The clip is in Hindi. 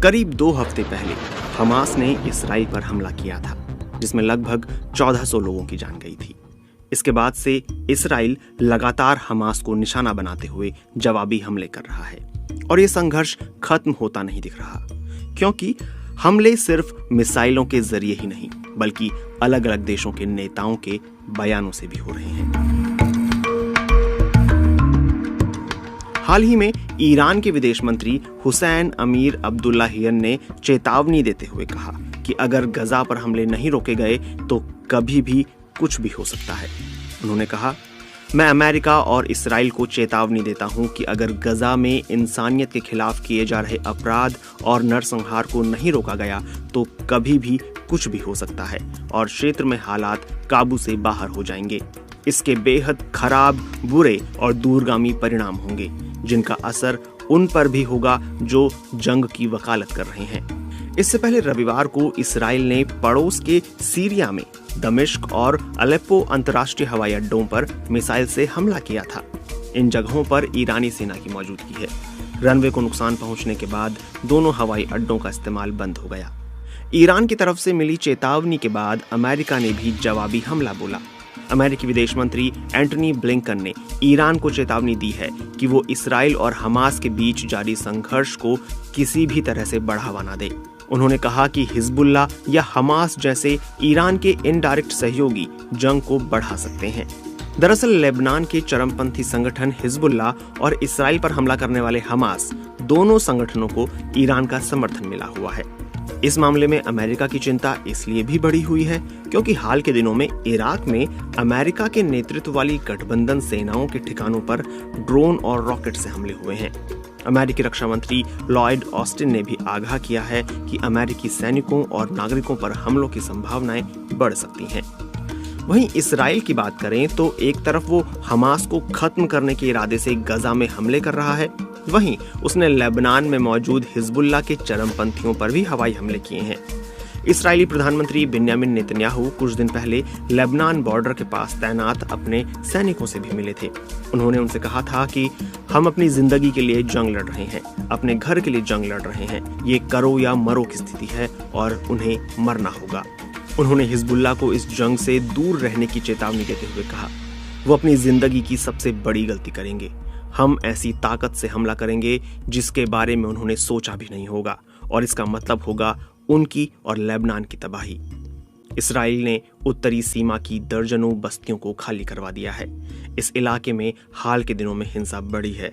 करीब 2 हफ्ते पहले हमास ने इसराइल पर हमला किया था, जिसमें लगभग 1400 लोगों की जान गई थी। इसके बाद से इसराइल लगातार हमास को निशाना बनाते हुए जवाबी हमले कर रहा है और ये संघर्ष खत्म होता नहीं दिख रहा, क्योंकि हमले सिर्फ मिसाइलों के जरिए ही नहीं बल्कि अलग अलग देशों के नेताओं के बयानों से भी हो रहे हैं। हाल ही में ईरान के विदेश मंत्री हुसैन अमीर अब्दुल्लाहियन ने चेतावनी देते हुए कहा कि अगर गजा पर हमले नहीं रोके गए तो कभी भी कुछ भी हो सकता है। उन्होंने कहा, मैं अमेरिका और इसराइल को चेतावनी देता हूं कि अगर गजा में इंसानियत के खिलाफ किए जा रहे अपराध और नरसंहार को नहीं रोका गया तो कभी भी कुछ भी हो सकता है और क्षेत्र में हालात काबू से बाहर हो जाएंगे। इसके बेहद खराब, बुरे और दूरगामी परिणाम होंगे, जिनका असर उन पर भी होगा जो जंग की वकालत कर रहे हैं। इससे पहले रविवार को इसराइल ने पड़ोस के सीरिया में दमिश्क और अलेप्पो अंतर्राष्ट्रीय हवाई अड्डों पर मिसाइल से हमला किया था। इन जगहों पर ईरानी सेना की मौजूदगी है। रनवे को नुकसान पहुंचने के बाद दोनों हवाई अड्डों का इस्तेमाल बंद हो गया। ईरान की तरफ से मिली चेतावनी के बाद अमेरिका ने भी जवाबी हमला बोला। अमेरिकी विदेश मंत्री एंटनी ब्लिंकन ने ईरान को चेतावनी दी है कि वो इसराइल और हमास के बीच जारी संघर्ष को किसी भी तरह से बढ़ावा न दे। उन्होंने कहा कि हिजबुल्लाह या हमास जैसे ईरान के इनडायरेक्ट सहयोगी जंग को बढ़ा सकते हैं। दरअसल लेबनान के चरमपंथी संगठन हिजबुल्लाह और इसराइल पर हमला करने वाले हमास, दोनों संगठनों को ईरान का समर्थन मिला हुआ है। इस मामले में अमेरिका की चिंता इसलिए भी बढ़ी हुई है क्योंकि हाल के दिनों में इराक में अमेरिका के नेतृत्व वाली गठबंधन सेनाओं के ठिकानों पर ड्रोन और रॉकेट से हमले हुए हैं। अमेरिकी रक्षा मंत्री लॉयड ऑस्टिन ने भी आगाह किया है कि अमेरिकी सैनिकों और नागरिकों पर हमलों की संभावनाएं बढ़ सकती हैं। वहीं इसराइल की बात करें तो एक तरफ वो हमास को खत्म करने के इरादे से गजा में हमले कर रहा है, वहीं उसने लेबनान में मौजूद हिजबुल्लाह के चरमपंथियों पर भी हवाई हमले किए हैं। इस्राएली प्रधानमंत्री बेंयामिन नेतन्याहू कुछ दिन पहले लेबनान बॉर्डर के पास तैनात अपने सैनिकों से भी मिले थे। उन्होंने उनसे कहा था कि हम अपनी जिंदगी के लिए जंग लड़ रहे हैं, अपने घर के लिए जंग लड़ रहे हैं। ये करो या मरो की स्थिति है और उन्हें मरना होगा। उन्होंने हिजबुल्लाह को इस जंग से दूर रहने की चेतावनी देते हुए कहा, वो अपनी जिंदगी की सबसे बड़ी गलती करेंगे। हम ऐसी ताकत से हमला करेंगे जिसके बारे में उन्होंने सोचा भी नहीं होगा और इसका मतलब होगा उनकी और लेबनान की तबाही। इसराइल ने उत्तरी सीमा की दर्जनों बस्तियों को खाली करवा दिया है। इस इलाके में हाल के दिनों में हिंसा बढ़ी है।